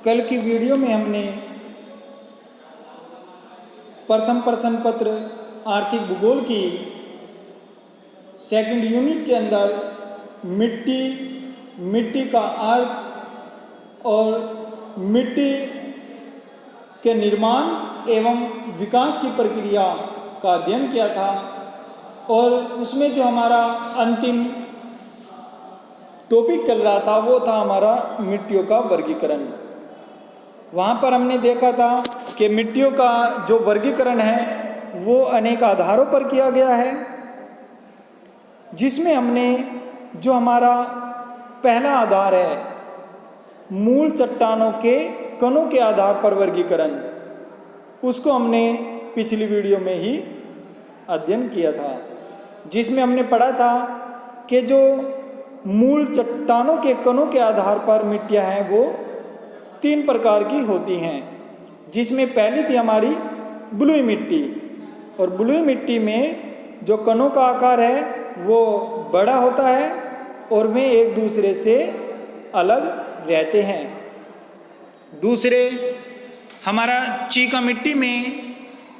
कल की वीडियो में हमने प्रथम प्रश्न पत्र आर्थिक भूगोल की सेकंड यूनिट के अंदर मिट्टी का अर्थ और मिट्टी के निर्माण एवं विकास की प्रक्रिया का अध्ययन किया था। और उसमें जो हमारा अंतिम टॉपिक चल रहा था वो था हमारा मिट्टियों का वर्गीकरण। वहाँ पर हमने देखा था कि मिट्टियों का जो वर्गीकरण है वो अनेक आधारों पर किया गया है, जिसमें हमने जो हमारा पहला आधार है मूल चट्टानों के कणों के आधार पर वर्गीकरण, उसको हमने पिछली वीडियो में ही अध्ययन किया था, जिसमें हमने पढ़ा था कि जो मूल चट्टानों के कणों के आधार पर मिट्टियाँ हैं वो 3 प्रकार की होती हैं, जिसमें पहली थी हमारी बलुई मिट्टी। और बलुई मिट्टी में जो कणों का आकार है वो बड़ा होता है और वे एक दूसरे से अलग रहते हैं। दूसरे हमारा चीका मिट्टी में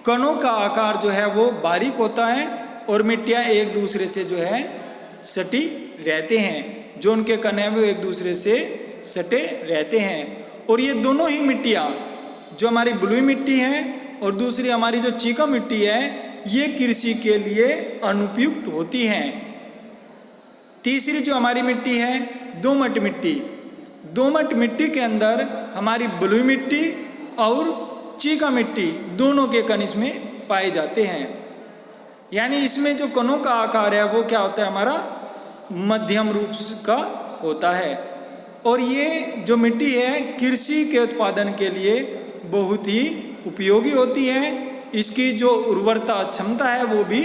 कणों का आकार जो है वो बारीक होता है और मिट्टियाँ एक दूसरे से जो है सटी रहते हैं, जो उनके कण हैं वो एक दूसरे से सटे रहते हैं। और ये दोनों ही मिट्टियाँ, जो हमारी बलुई मिट्टी है और दूसरी हमारी जो चीका मिट्टी है, ये कृषि के लिए अनुपयुक्त होती हैं। तीसरी जो हमारी मिट्टी है दोमट मिट्टी। दोमट मिट्टी के अंदर हमारी बलुई मिट्टी और चीका मिट्टी दोनों के कण इसमें पाए जाते हैं। यानी इसमें जो कणों का आकार है वो क्या होता है, हमारा मध्यम रूप का होता है। और ये जो मिट्टी है कृषि के उत्पादन के लिए बहुत ही उपयोगी होती है। इसकी जो उर्वरता क्षमता है वो भी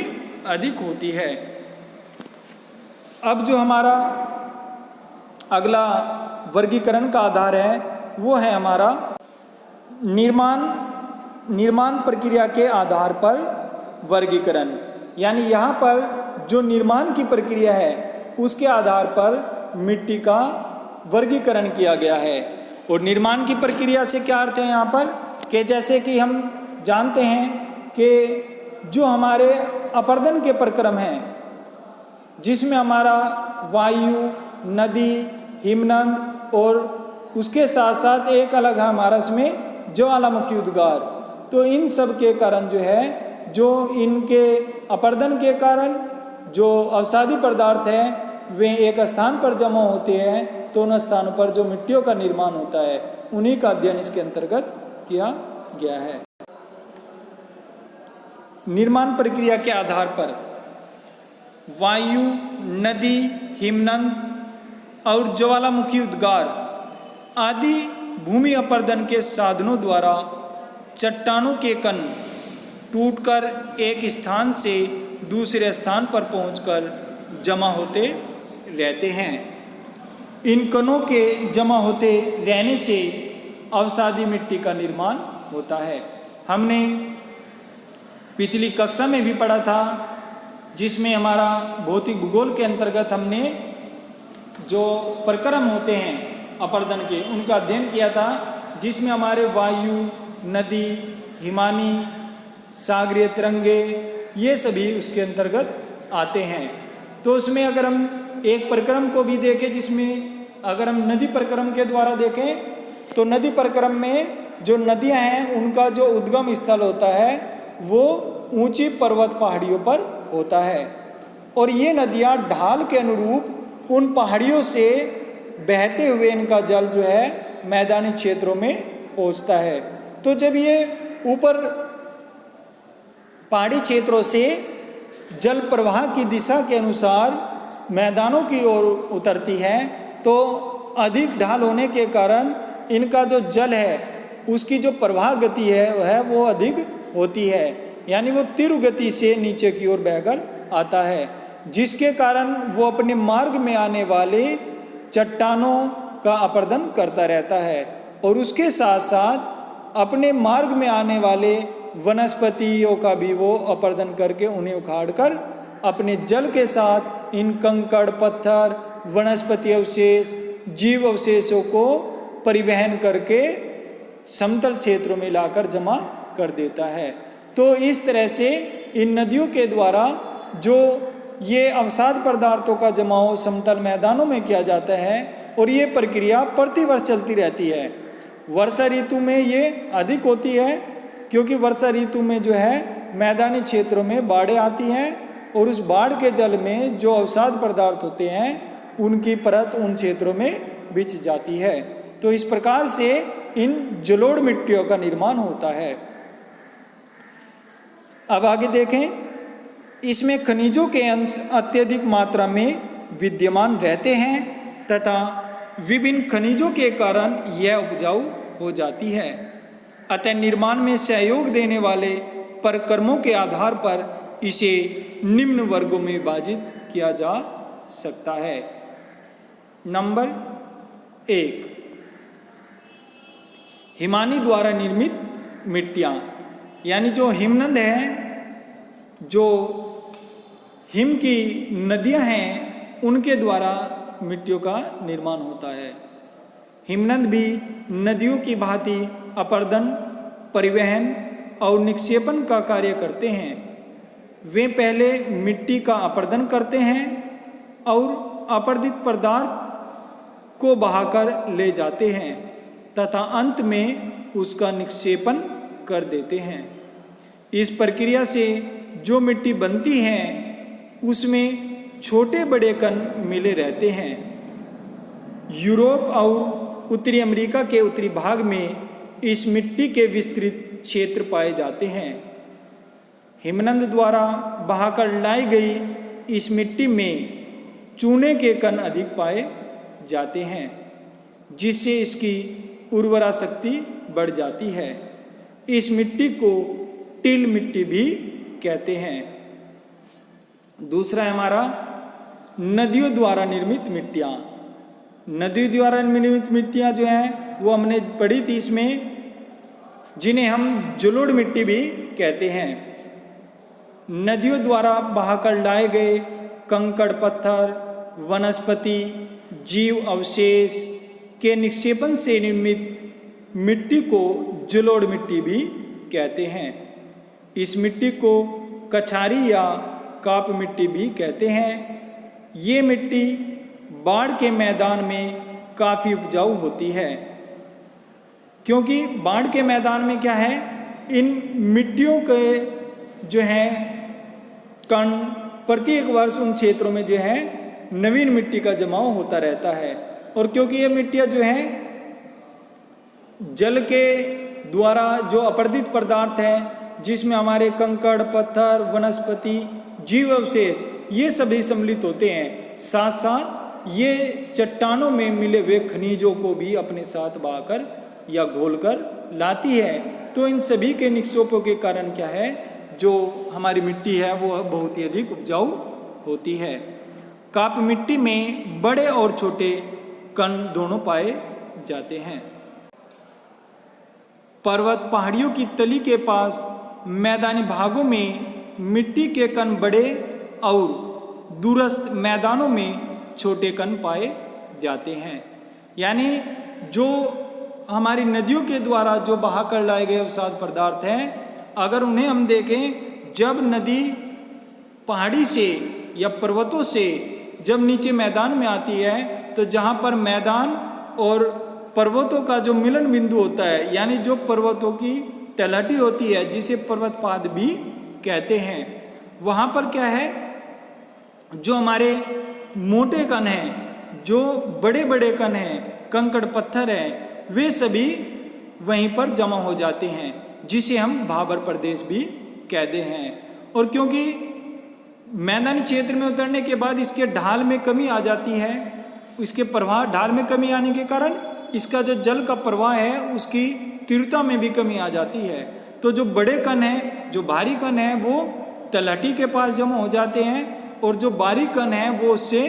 अधिक होती है। अब जो हमारा अगला वर्गीकरण का आधार है वो है हमारा निर्माण प्रक्रिया के आधार पर वर्गीकरण। यानी यहाँ पर जो निर्माण की प्रक्रिया है उसके आधार पर मिट्टी का वर्गीकरण किया गया है। और निर्माण की प्रक्रिया से क्या अर्थ है यहाँ पर, कि जैसे कि हम जानते हैं कि जो हमारे अपर्दन के प्रक्रम हैं, जिसमें हमारा वायु, नदी, हिमनद और उसके साथ साथ एक अलग है हमारा इसमें ज्वालामुखी उद्गार। तो इन सब के कारण जो है, जो इनके अपर्दन के कारण जो अवसादी पदार्थ है वे एक स्थान पर जमा होते हैं, तो उन स्थानों पर जो मिट्टियों का निर्माण होता है उन्हीं का अध्ययन इसके अंतर्गत किया गया है। निर्माण प्रक्रिया के आधार पर वायु, नदी, हिमनद और ज्वालामुखी उद्गार आदि भूमि अपर्दन के साधनों द्वारा चट्टानों के कण टूटकर एक स्थान से दूसरे स्थान पर पहुंचकर जमा होते रहते हैं। इन कणों के जमा होते रहने से अवसादी मिट्टी का निर्माण होता है। हमने पिछली कक्षा में भी पढ़ा था, जिसमें हमारा भौतिक भूगोल के अंतर्गत हमने जो प्रक्रम होते हैं अपर्दन के उनका अध्ययन किया था, जिसमें हमारे वायु, नदी, हिमानी, सागरीय तरंगे ये सभी उसके अंतर्गत आते हैं। तो उसमें अगर हम एक प्रक्रम को भी देखें, जिसमें अगर हम नदी प्रक्रम के द्वारा देखें तो नदी प्रक्रम में जो नदियां हैं उनका जो उद्गम स्थल होता है वो ऊंची पर्वत पहाड़ियों पर होता है। और ये नदियां ढाल के अनुरूप उन पहाड़ियों से बहते हुए इनका जल जो है मैदानी क्षेत्रों में पहुंचता है। तो जब ये ऊपर पहाड़ी क्षेत्रों से जल प्रवाह की दिशा के अनुसार मैदानों की ओर उतरती है, तो अधिक ढाल होने के कारण इनका जो जल है उसकी जो प्रवाह गति है वो अधिक होती है। यानी वो तीव्र गति से नीचे की ओर बहकर आता है, जिसके कारण वो अपने मार्ग में आने वाले चट्टानों का अपर्दन करता रहता है और उसके साथ साथ अपने मार्ग में आने वाले वनस्पतियों का भी वो अपर्दन करके उन्हें उखाड़कर अपने जल के साथ इन कंकड़, पत्थर, वनस्पति अवशेष, जीव अवशेषों को परिवहन करके समतल क्षेत्रों में लाकर जमा कर देता है। तो इस तरह से इन नदियों के द्वारा जो ये अवसाद पदार्थों का जमाव समतल मैदानों में किया जाता है और ये प्रक्रिया प्रतिवर्ष चलती रहती है। वर्षा ऋतु में ये अधिक होती है क्योंकि वर्षा ऋतु में जो है मैदानी क्षेत्रों में बाढ़ें आती हैं और उस बाढ़ के जल में जो अवसाद पदार्थ होते हैं उनकी परत उन क्षेत्रों में बिछ जाती है। तो इस प्रकार से इन जलोढ़ मिट्टियों का निर्माण होता है। अब आगे देखें, इसमें खनिजों के अंश अत्यधिक मात्रा में विद्यमान रहते हैं तथा विभिन्न खनिजों के कारण यह उपजाऊ हो जाती है। अतः निर्माण में सहयोग देने वाले प्रक्रमों के आधार पर इसे निम्न वर्गों में विभाजित किया जा सकता है। नंबर 1, हिमानी द्वारा निर्मित मिट्टियाँ, यानी जो हिमनद है, जो हिम की नदियाँ हैं, उनके द्वारा मिट्टियों का निर्माण होता है। हिमनद भी नदियों की भांति अपरदन, परिवहन और निक्षेपण का कार्य करते हैं। वे पहले मिट्टी का अपरदन करते हैं और अपरदित पदार्थ को बहाकर ले जाते हैं तथा अंत में उसका निक्षेपण कर देते हैं। इस प्रक्रिया से जो मिट्टी बनती है उसमें छोटे बड़े कण मिले रहते हैं। यूरोप और उत्तरी अमेरिका के उत्तरी भाग में इस मिट्टी के विस्तृत क्षेत्र पाए जाते हैं। हिमनद द्वारा बहाकर लाई गई इस मिट्टी में चूने के कण अधिक पाए जाते हैं जिससे इसकी उर्वरा शक्ति बढ़ जाती है। इस मिट्टी को टिल मिट्टी भी कहते हैं। दूसरा है हमारा नदियों द्वारा निर्मित मिट्टियाँ। नदियों द्वारा निर्मित मिट्टियाँ जो हैं वो हमने पढ़ी थी इसमें, जिन्हें हम जलोढ़ मिट्टी भी कहते हैं। नदियों द्वारा बहाकर लाए गए कंकड़ पत्थर, वनस्पति, जीव अवशेष के निक्षेपण से निर्मित मिट्टी को जलोढ़ मिट्टी भी कहते हैं। इस मिट्टी को कछारी या काप मिट्टी भी कहते हैं। ये मिट्टी बाढ़ के मैदान में काफ़ी उपजाऊ होती है क्योंकि बाढ़ के मैदान में क्या है, इन मिट्टियों के जो हैं कण प्रत्येक वर्ष उन क्षेत्रों में जो है नवीन मिट्टी का जमाव होता रहता है। और क्योंकि ये मिट्टियाँ जो हैं जल के द्वारा जो अपरदित पदार्थ हैं जिसमें हमारे कंकड़ पत्थर, वनस्पति, जीव अवशेष ये सभी सम्मिलित होते हैं, साथ साथ ये चट्टानों में मिले हुए खनिजों को भी अपने साथ बहाकर या घोलकर लाती है। तो इन सभी के निक्षेपों के कारण क्या है, जो हमारी मिट्टी है वो बहुत ही अधिक उपजाऊ होती है। काप मिट्टी में बड़े और छोटे कण दोनों पाए जाते हैं। पर्वत पहाड़ियों की तली के पास मैदानी भागों में मिट्टी के कण बड़े और दूरस्थ मैदानों में छोटे कण पाए जाते हैं। यानी जो हमारी नदियों के द्वारा जो बहाकर लाए गए अवसाद पदार्थ हैं, अगर उन्हें हम देखें, जब नदी पहाड़ी से या पर्वतों से जब नीचे मैदान में आती है तो जहाँ पर मैदान और पर्वतों का जो मिलन बिंदु होता है, यानी जो पर्वतों की तलहटी होती है जिसे पर्वतपाद भी कहते हैं, वहाँ पर क्या है, जो हमारे मोटे कण हैं, जो बड़े बड़े कण हैं, कंकड़ पत्थर हैं, वे सभी वहीं पर जमा हो जाते हैं जिसे हम भाबर प्रदेश भी कहते हैं। और क्योंकि मैदानी क्षेत्र में उतरने के बाद इसके ढाल में कमी आ जाती है, इसके प्रवाह ढाल में कमी आने के कारण इसका जो जल का प्रवाह है उसकी तीव्रता में भी कमी आ जाती है। तो जो बड़े कण हैं, जो भारी कण हैं, वो तलहटी के पास जमा हो जाते हैं और जो बारीक कण हैं वो उससे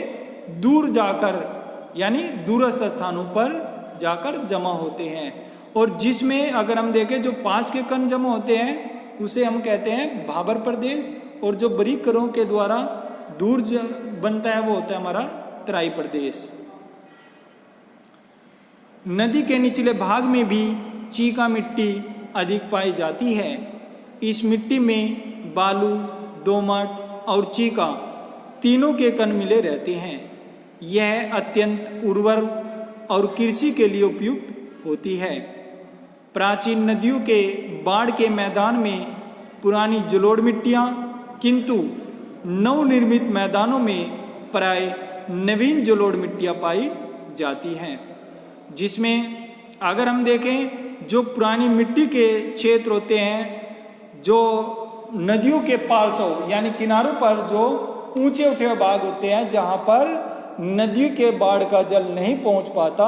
दूर जाकर यानी दूरस्थ स्थानों पर जाकर जमा होते हैं। और जिसमें अगर हम देखें जो पास के कण जमा होते हैं उसे हम कहते हैं भाबर प्रदेश, और जो बारीक कणों के द्वारा दूर बनता है वो होता है हमारा तराई प्रदेश। नदी के निचले भाग में भी चीका मिट्टी अधिक पाई जाती है। इस मिट्टी में बालू, दोमट और चीका तीनों के कण मिले रहते हैं। यह अत्यंत उर्वर और कृषि के लिए उपयुक्त होती है। प्राचीन नदियों के बाढ़ के मैदान में पुरानी जलोढ़ मिट्टियाँ, किंतु नवनिर्मित मैदानों में प्राय नवीन जलोढ़ मिट्टियाँ पाई जाती हैं। जिसमें अगर हम देखें, जो पुरानी मिट्टी के क्षेत्र होते हैं, जो नदियों के पार्श्व यानी किनारों पर जो ऊंचे उठे हुए भाग होते हैं, जहाँ पर नदी के बाढ़ का जल नहीं पहुँच पाता,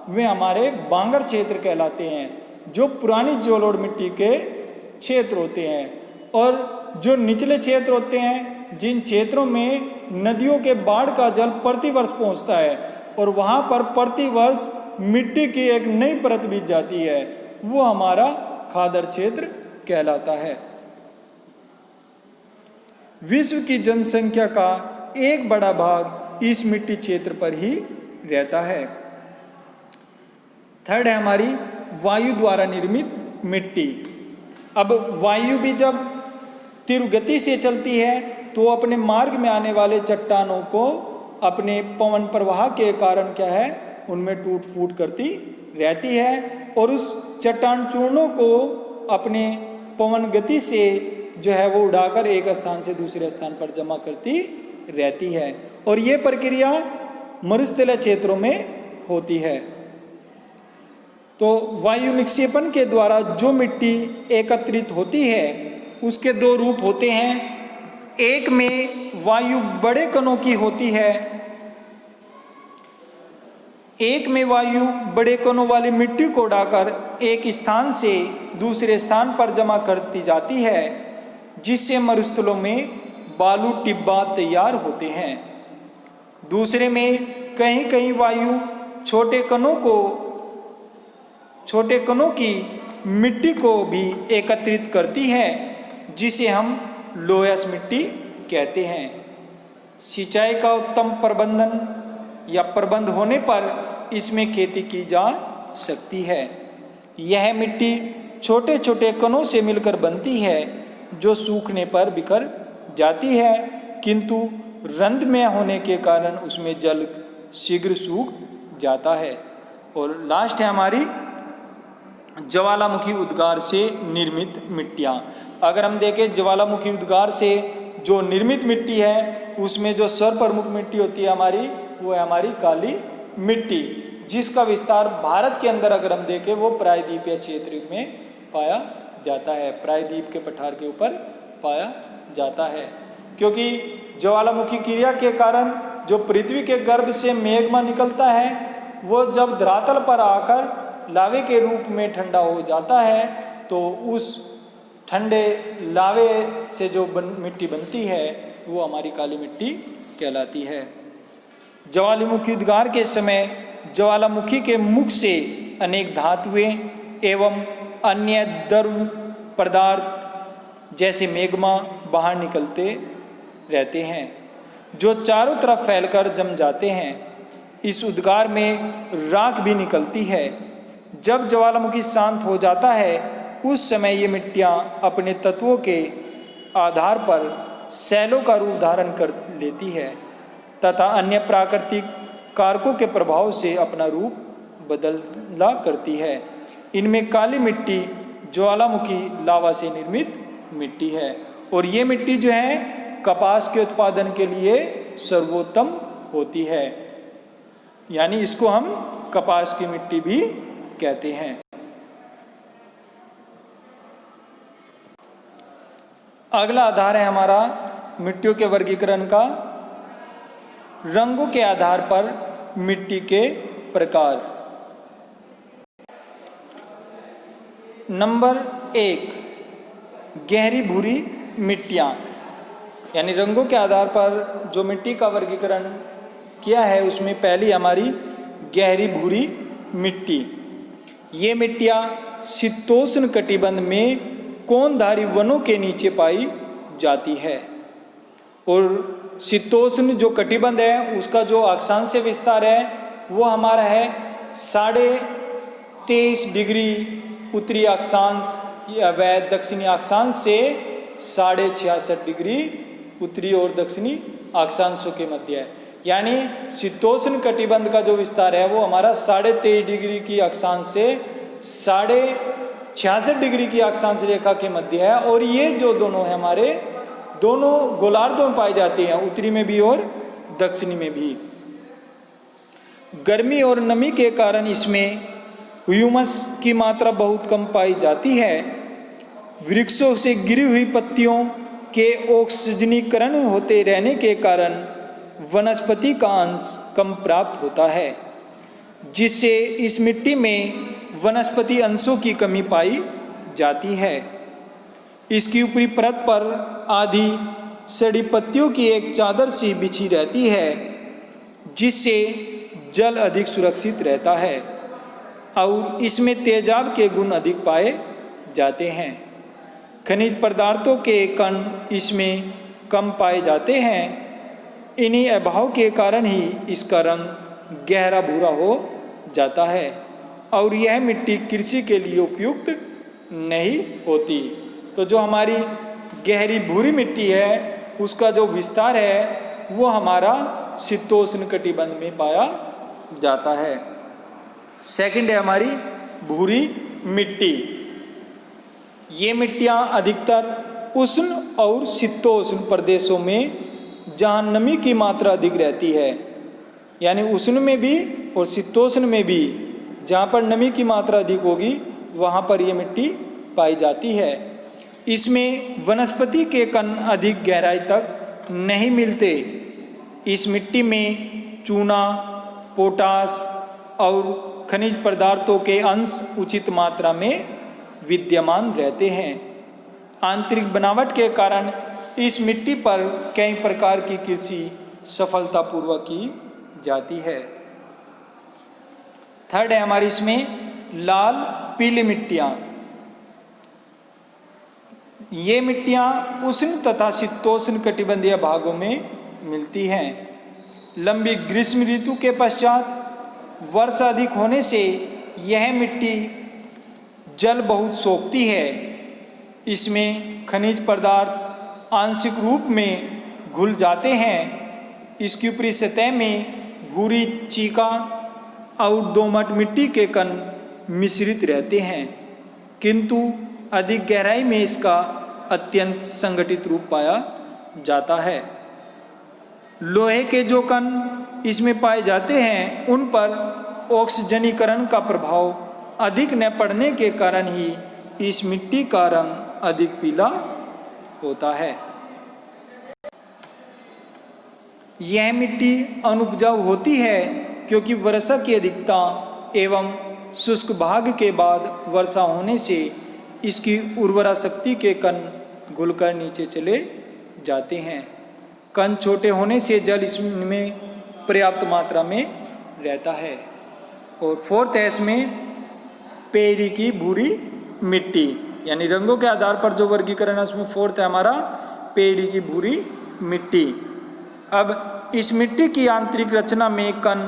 वे हमारे बांगर क्षेत्र कहलाते हैं, जो पुरानी जलोढ़ मिट्टी के क्षेत्र होते हैं। और जो निचले क्षेत्र होते हैं, जिन क्षेत्रों में नदियों के बाढ़ का जल प्रतिवर्ष पहुंचता है और वहां पर प्रतिवर्ष मिट्टी की एक नई परत बिछ जाती है, वो हमारा खादर क्षेत्र कहलाता है। विश्व की जनसंख्या का एक बड़ा भाग इस मिट्टी क्षेत्र पर ही रहता है। थर्ड है हमारी वायु द्वारा निर्मित मिट्टी। अब वायु भी जब तीव्र गति से चलती है तो अपने मार्ग में आने वाले चट्टानों को अपने पवन प्रवाह के कारण क्या है, उनमें टूट फूट करती रहती है और उस चट्टान चूर्णों को अपने पवन गति से जो है वो उड़ाकर एक स्थान से दूसरे स्थान पर जमा करती रहती है। और ये प्रक्रिया मरुस्थलीय क्षेत्रों में होती है। तो वायु निक्षेपण के द्वारा जो मिट्टी एकत्रित होती है उसके दो रूप होते हैं। एक में वायु बड़े कणों की होती है, एक में वायु बड़े कणों वाली मिट्टी को उड़ाकर एक स्थान से दूसरे स्थान पर जमा करती जाती है, जिससे मरुस्थलों में बालू टिब्बा तैयार होते हैं। दूसरे में कहीं कहीं वायु छोटे कणों की मिट्टी को भी एकत्रित करती है, जिसे हम लोयस मिट्टी कहते हैं। सिंचाई का उत्तम प्रबंधन या प्रबंध होने पर इसमें खेती की जा सकती है। यह मिट्टी छोटे छोटे कणों से मिलकर बनती है, जो सूखने पर बिखर जाती है, किंतु रंध्र में होने के कारण उसमें जल शीघ्र सूख जाता है। और लास्ट है हमारी ज्वालामुखी उद्गार से निर्मित मिट्टियाँ। अगर हम देखें ज्वालामुखी उद्गार से जो निर्मित मिट्टी है, उसमें जो सर्वप्रमुख मिट्टी होती है हमारी, वो है हमारी काली मिट्टी, जिसका विस्तार भारत के अंदर अगर हम देखें वो प्रायद्वीपीय क्षेत्र में पाया जाता है, प्रायद्वीप के पठार के ऊपर पाया जाता है। क्योंकि ज्वालामुखी क्रिया के कारण जो पृथ्वी के गर्भ से मेग्मा निकलता है, वो जब धरातल पर आकर लावे के रूप में ठंडा हो जाता है, तो उस ठंडे लावे से जो मिट्टी बनती है वो हमारी काली मिट्टी कहलाती है। ज्वालामुखी उद्गार के समय ज्वालामुखी के मुख से अनेक धातुएं एवं अन्य द्रव पदार्थ जैसे मेग्मा बाहर निकलते रहते हैं, जो चारों तरफ फैलकर जम जाते हैं। इस उद्गार में राख भी निकलती है। जब ज्वालामुखी शांत हो जाता है, उस समय ये मिट्टियाँ अपने तत्वों के आधार पर शैलों का रूप धारण कर लेती है तथा अन्य प्राकृतिक कारकों के प्रभाव से अपना रूप बदला करती है। इनमें काली मिट्टी ज्वालामुखी लावा से निर्मित मिट्टी है, और ये मिट्टी जो है कपास के उत्पादन के लिए सर्वोत्तम होती है, यानी इसको हम कपास की मिट्टी भी कहते हैं। अगला आधार है हमारा मिट्टियों के वर्गीकरण का, रंगों के आधार पर मिट्टी के प्रकार। नंबर 1, गहरी भूरी मिट्टियाँ, यानी रंगों के आधार पर जो मिट्टी का वर्गीकरण किया है, उसमें पहली हमारी गहरी भूरी मिट्टी। ये मिट्टियाँ शीतोष्ण कटिबंध में कोनधारी वनों के नीचे पाई जाती है, और शीतोष्ण जो कटिबंध है उसका जो अक्षांश विस्तार है वो हमारा है 23.5 डिग्री उत्तरी अक्षांश या व दक्षिणी अक्षांश से 66.5 डिग्री उत्तरी और दक्षिणी अक्षांशों के मध्य है। यानी शीतोष्ण कटिबंध का जो विस्तार है वो हमारा 23.5 डिग्री की अक्षांश से 66.5 डिग्री की अक्षांश रेखा के मध्य है। और ये जो दोनों है हमारे दोनों गोलार्धों में पाई जाती हैं, उत्तरी में भी और दक्षिणी में भी। गर्मी और नमी के कारण इसमें ह्यूमस की मात्रा बहुत कम पाई जाती है। वृक्षों से गिरी हुई पत्तियों के ऑक्सीजनीकरण होते रहने के कारण वनस्पति का अंश कम प्राप्त होता है, जिससे इस मिट्टी में वनस्पति अंशों की कमी पाई जाती है। इसकी ऊपरी परत पर आधी सड़ी पत्तियों की एक चादर सी बिछी रहती है, जिससे जल अधिक सुरक्षित रहता है और इसमें तेजाब के गुण अधिक पाए जाते हैं। खनिज पदार्थों के कण इसमें कम पाए जाते हैं। इन्हीं अभाव के कारण ही इसका रंग गहरा भूरा हो जाता है और यह मिट्टी कृषि के लिए उपयुक्त नहीं होती। तो जो हमारी गहरी भूरी मिट्टी है उसका जो विस्तार है वो हमारा शीतोष्ण कटिबंध में पाया जाता है। सेकंड है हमारी भूरी मिट्टी। ये मिट्टियाँ अधिकतर उष्ण और शीतोष्ण प्रदेशों में जहाँ नमी की मात्रा अधिक रहती है, यानी उष्ण में भी और शीतोष्ण में भी जहाँ पर नमी की मात्रा अधिक होगी वहाँ पर ये मिट्टी पाई जाती है। इसमें वनस्पति के कण अधिक गहराई तक नहीं मिलते। इस मिट्टी में चूना, पोटास और खनिज पदार्थों के अंश उचित मात्रा में विद्यमान रहते हैं। आंतरिक बनावट के कारण इस मिट्टी पर कई प्रकार की कृषि सफलतापूर्वक की जाती है। थर्ड है हमारी इसमें लाल पीली मिट्टियाँ। ये मिट्टियाँ उष्ण तथा शीतोष्ण कटिबंधीय भागों में मिलती हैं। लंबी ग्रीष्म ऋतु के पश्चात वर्षा अधिक होने से यह मिट्टी जल बहुत सोखती है। इसमें खनिज पदार्थ आंशिक रूप में घुल जाते हैं। इसकी ऊपरी सतह में भूरी चीका और दोमट मिट्टी के कण मिश्रित रहते हैं, किंतु अधिक गहराई में इसका अत्यंत संगठित रूप पाया जाता है। लोहे के जो कण इसमें पाए जाते हैं उन पर ऑक्सीजनीकरण का प्रभाव अधिक न पड़ने के कारण ही इस मिट्टी का रंग अधिक पीला होता है। यह मिट्टी अनुपजाऊ होती है क्योंकि वर्षा की अधिकता एवं शुष्क भाग के बाद वर्षा होने से इसकी उर्वरा शक्ति के कण घुलकर नीचे चले जाते हैं। कण छोटे होने से जल इसमें पर्याप्त मात्रा में रहता है। और फोर्थ है इसमें पेरी की भूरी मिट्टी, यानी रंगों के आधार पर जो वर्गीकरण है उसमें फोर्थ है हमारा पेरी की भूरी मिट्टी। अब इस मिट्टी की आंतरिक रचना में कण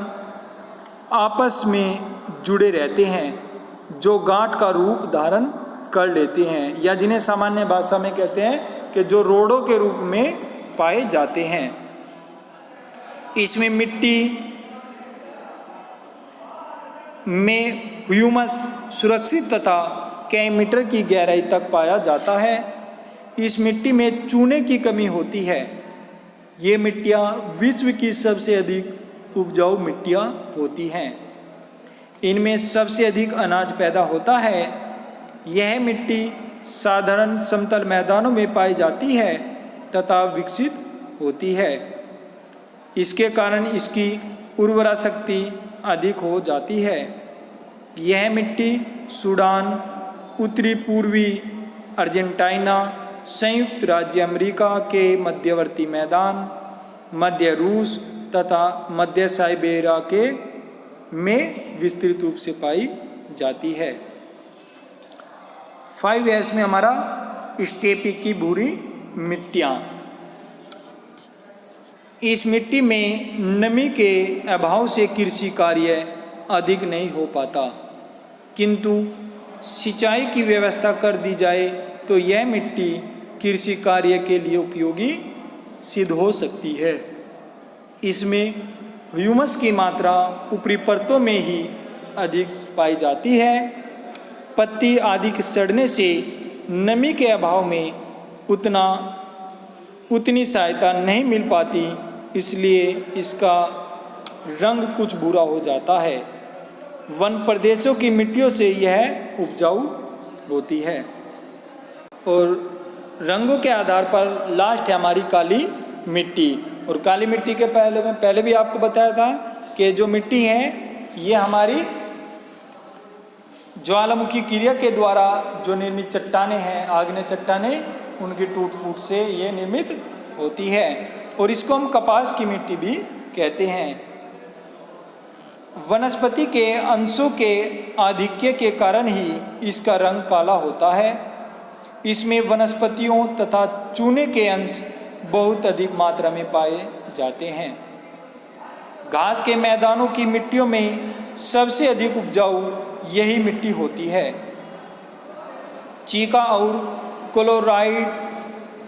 आपस में जुड़े रहते हैं जो गांठ का रूप धारण कर लेते हैं, या जिन्हें सामान्य भाषा में कहते हैं कि जो रोड़ों के रूप में पाए जाते हैं। इसमें मिट्टी में ह्यूमस सुरक्षित तथा कई मीटर की गहराई तक पाया जाता है। इस मिट्टी में चूने की कमी होती है। ये मिट्टियाँ विश्व की सबसे अधिक उपजाऊ मिट्टियाँ होती हैं। इनमें सबसे अधिक अनाज पैदा होता है। यह मिट्टी साधारण समतल मैदानों में पाई जाती है तथा विकसित होती है। इसके कारण इसकी उर्वरा शक्ति अधिक हो जाती है। यह मिट्टी सूडान, उत्तरी पूर्वी अर्जेंटीना, संयुक्त राज्य अमेरिका के मध्यवर्ती मैदान, मध्य रूस तथा मध्य साइबेरिया के में विस्तृत रूप से पाई जाती है। 5S में हमारा स्टेपी की भूरी मिट्टियाँ। इस मिट्टी में नमी के अभाव से कृषि कार्य अधिक नहीं हो पाता, किंतु सिंचाई की व्यवस्था कर दी जाए तो यह मिट्टी कृषि कार्य के लिए उपयोगी सिद्ध हो सकती है। इसमें ह्यूमस की मात्रा ऊपरी परतों में ही अधिक पाई जाती है। पत्ती आदि के सड़ने से नमी के अभाव में उतनी सहायता नहीं मिल पाती, इसलिए इसका रंग कुछ भूरा हो जाता है। वन प्रदेशों की मिट्टियों से यह उपजाऊ होती है। और रंगों के आधार पर लास्ट है हमारी काली मिट्टी। और काली मिट्टी के पहले भी आपको बताया था कि जो मिट्टी है ये हमारी ज्वालामुखी क्रिया के द्वारा जो निर्मित चट्टानें हैं, आग्नेय चट्टानें, उनकी टूट फूट से ये निर्मित होती है। और इसको हम कपास की मिट्टी भी कहते हैं। वनस्पति के अंशों के आधिक्य के कारण ही इसका रंग काला होता है। इसमें वनस्पतियों तथा चूने के अंश बहुत अधिक मात्रा में पाए जाते हैं। घास के मैदानों की मिट्टियों में सबसे अधिक उपजाऊ यही मिट्टी होती है। चीका और क्लोराइड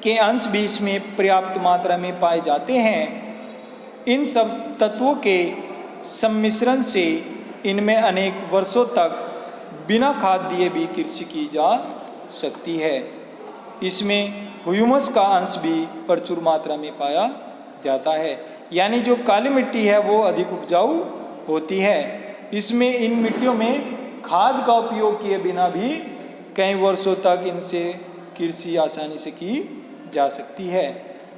के अंश भी इसमें पर्याप्त मात्रा में पाए जाते हैं। इन सब तत्वों के सम्मिश्रण से इनमें अनेक वर्षों तक बिना खाद दिए भी कृषि की जा सकती है। इसमें ह्यूमस का अंश भी प्रचुर मात्रा में पाया जाता है। यानी जो काली मिट्टी है वो अधिक उपजाऊ होती है। इसमें इन मिट्टियों में खाद का उपयोग किए बिना भी कई वर्षों तक इनसे कृषि आसानी से की जा सकती है।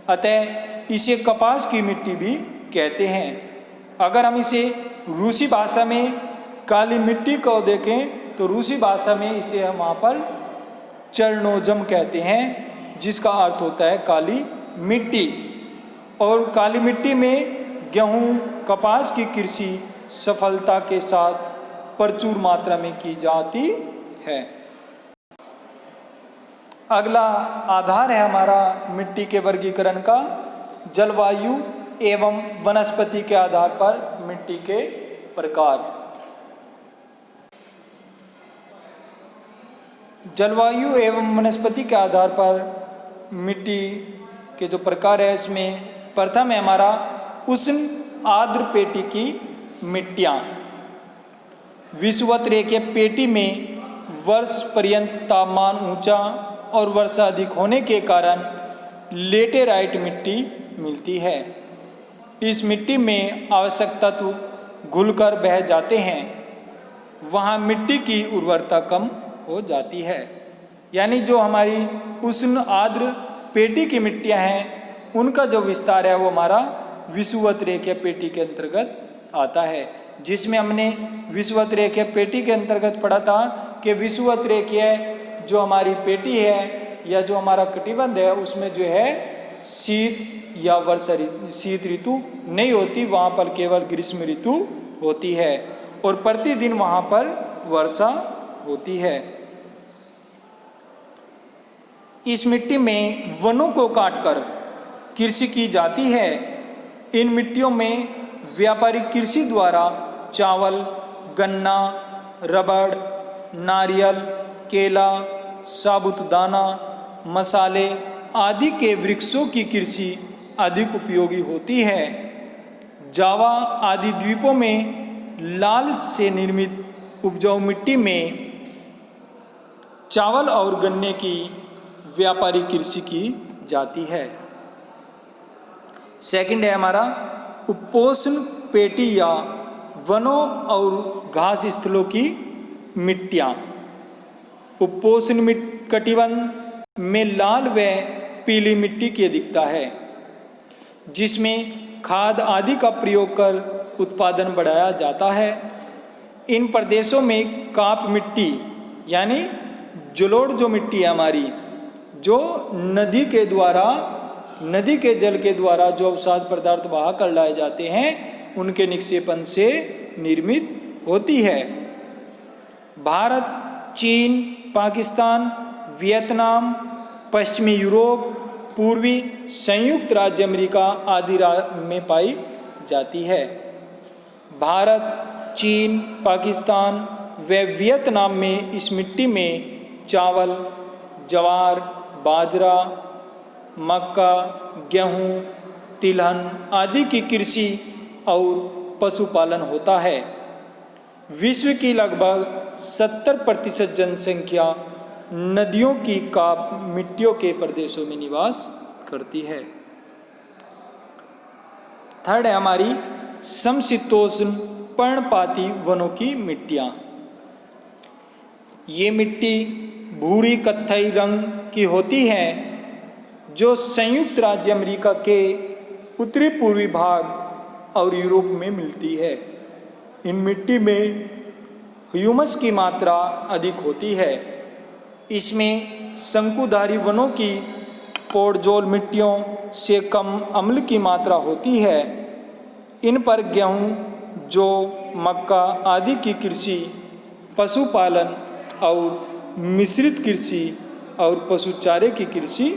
अतः इसे कपास की मिट्टी भी कहते हैं। अगर हम इसे रूसी भाषा में काली मिट्टी को देखें तो रूसी भाषा में इसे हम वहाँ पर चर्नोजम कहते हैं, जिसका अर्थ होता है काली मिट्टी। और काली मिट्टी में गेहूँ, कपास की कृषि सफलता के साथ प्रचुर मात्रा में की जाती है। अगला आधार है हमारा मिट्टी के वर्गीकरण का, जलवायु एवं वनस्पति के आधार पर मिट्टी के प्रकार। जलवायु एवं वनस्पति के आधार पर मिट्टी के जो प्रकार है, इसमें प्रथम है हमारा उष्ण आर्द्र पेटी की मिट्टियाँ। विषुवत रेखीय पेटी में वर्ष पर्यंत तापमान ऊंचा और वर्षा अधिक होने के कारण लेटेराइट मिट्टी मिलती है। इस मिट्टी में आवश्यक तत्व घुलकर बह जाते हैं, वहाँ मिट्टी की उर्वरता कम हो जाती है। यानी जो हमारी उष्ण आर्द्र पेटी की मिट्टियाँ हैं, उनका जो विस्तार है वो हमारा विषुवत रेखीय पेटी के अंतर्गत आता है। जिसमें हमने विषुवत रेखीय पेटी के अंतर्गत पढ़ा था कि विषुवत रेखीय जो हमारी पेटी है या जो हमारा कटिबंध है, उसमें जो है शीत या वर्षा शीत ऋतु नहीं होती, वहाँ पर केवल ग्रीष्म ऋतु होती है और प्रतिदिन वहाँ पर वर्षा होती है। इस मिट्टी में वनों को काटकर कृषि की जाती है। इन मिट्टियों में व्यापारिक कृषि द्वारा चावल, गन्ना, रबड़, नारियल, केला, साबुत दाना, मसाले आदि के वृक्षों की कृषि अधिक उपयोगी होती है। जावा आदि द्वीपों में लाल से निर्मित उपजाऊ मिट्टी में चावल और गन्ने की व्यापारिक कृषि की जाती है। सेकंड है हमारा उपोष्ण पेटी या वनों और घास स्थलों की मिट्टियाँ। उपोष्ण कटिबंध में लाल व पीली मिट्टी की अधिकता है, जिसमें खाद आदि का प्रयोग कर उत्पादन बढ़ाया जाता है। इन प्रदेशों में काप मिट्टी यानी जलोढ़ जो मिट्टी है हमारी, जो नदी के जल के द्वारा जो अवसाद पदार्थ बहा कर लाए जाते हैं, उनके निक्षेपण से निर्मित होती है। भारत, चीन, पाकिस्तान, वियतनाम, पश्चिमी यूरोप, पूर्वी संयुक्त राज्य अमेरिका आदि में पाई जाती है। भारत, चीन, पाकिस्तान, व वियतनाम में इस मिट्टी में चावल, ज्वार, बाजरा, मक्का, गेहूँ, तिलहन आदि की कृषि और पशुपालन होता है। विश्व की लगभग 70% जनसंख्या नदियों की काप मिट्टियों के प्रदेशों में निवास करती है। थर्ड है हमारी समशीतोष्ण पर्णपाती वनों की मिट्टियाँ। ये मिट्टी भूरी कत्थई रंग की होती है जो संयुक्त राज्य अमेरिका के उत्तरी पूर्वी भाग और यूरोप में मिलती है। इन मिट्टी में ह्यूमस की मात्रा अधिक होती है। इसमें शंकुधारी वनों की पोडजोल मिट्टियों से कम अम्ल की मात्रा होती है। इन पर गेहूँ, जौ, मक्का आदि की कृषि, पशुपालन और मिश्रित कृषि और पशुचारे की कृषि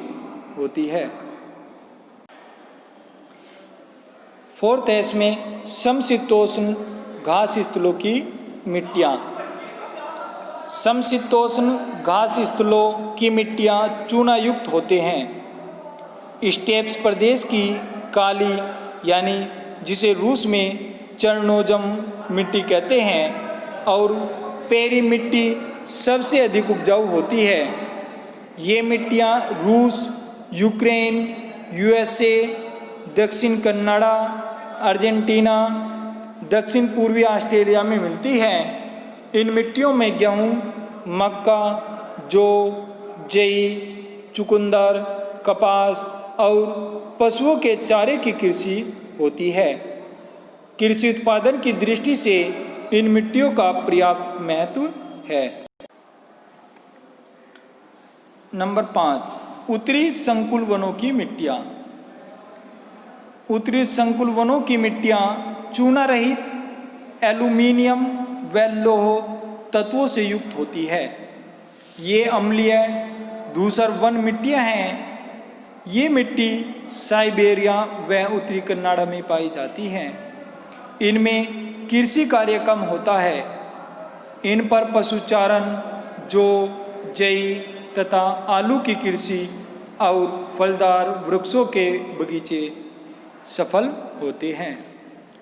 होती है। फोर्थ है इसमें समशीतोष्ण घास स्थलों की मिट्टियाँ। समशीतोष्ण घास स्थलों की मिट्टियाँ चूना युक्त होते हैं। स्टेप्स प्रदेश की काली यानी जिसे रूस में चरनोजम मिट्टी कहते हैं और पेरी मिट्टी सबसे अधिक उपजाऊ होती है। ये मिट्टियाँ रूस, यूक्रेन, यूएसए, दक्षिण कनाडा, अर्जेंटीना, दक्षिण पूर्वी ऑस्ट्रेलिया में मिलती हैं। इन मिट्टियों में गेहूँ, मक्का, जौ, जई, चुकंदर, कपास और पशुओं के चारे की कृषि होती है। कृषि उत्पादन की दृष्टि से इन मिट्टियों का पर्याप्त महत्व है। नंबर 5, उत्तरी संकुल वनों की मिट्टियाँ। उत्तरी संकुल वनों की मिट्टियाँ चूना रहित एल्यूमीनियम व लौह तत्वों से युक्त होती है। ये अम्लीय धूसर वन मिट्टियाँ हैं। ये मिट्टी साइबेरिया व उत्तरी कनाडा में पाई जाती हैं। इनमें कृषि कार्य कम होता है। इन पर पशुचारण, जौ, जई तथा आलू की कृषि और फलदार वृक्षों के बगीचे सफल होते हैं।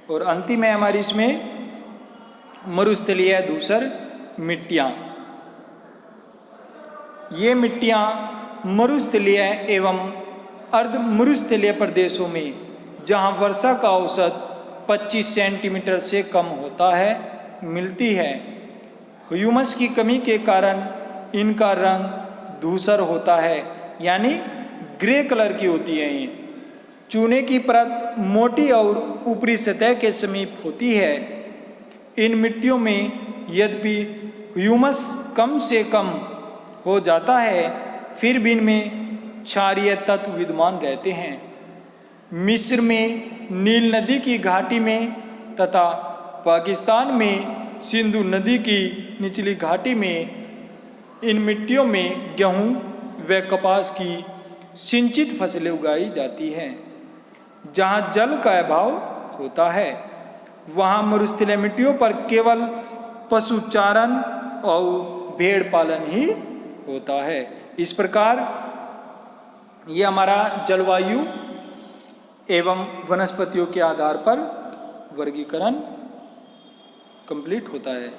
और अंतिम है हमारी इसमें मरुस्थलीय धूसर मिट्टियाँ। ये मिट्टियाँ मरुस्थलीय एवं अर्ध मरुस्थलीय प्रदेशों में जहाँ वर्षा का औसत 25 सेंटीमीटर से कम होता है मिलती है। ह्यूमस की कमी के कारण इनका रंग धूसर होता है यानी ग्रे कलर की होती है। ये चूने की परत मोटी और ऊपरी सतह के समीप होती है। इन मिट्टियों में यद्यपि ह्यूमस कम से कम हो जाता है फिर भी इनमें क्षारीय तत्व विद्यमान रहते हैं। मिस्र में नील नदी की घाटी में तथा पाकिस्तान में सिंधु नदी की निचली घाटी में इन मिट्टियों में गेहूँ व कपास की सिंचित फसलें उगाई जाती हैं। जहाँ जल का अभाव होता है वहाँ मरुस्थलीय मिट्टियों पर केवल पशुचारण और भेड़ पालन ही होता है। इस प्रकार ये हमारा जलवायु एवं वनस्पतियों के आधार पर वर्गीकरण कंप्लीट होता है।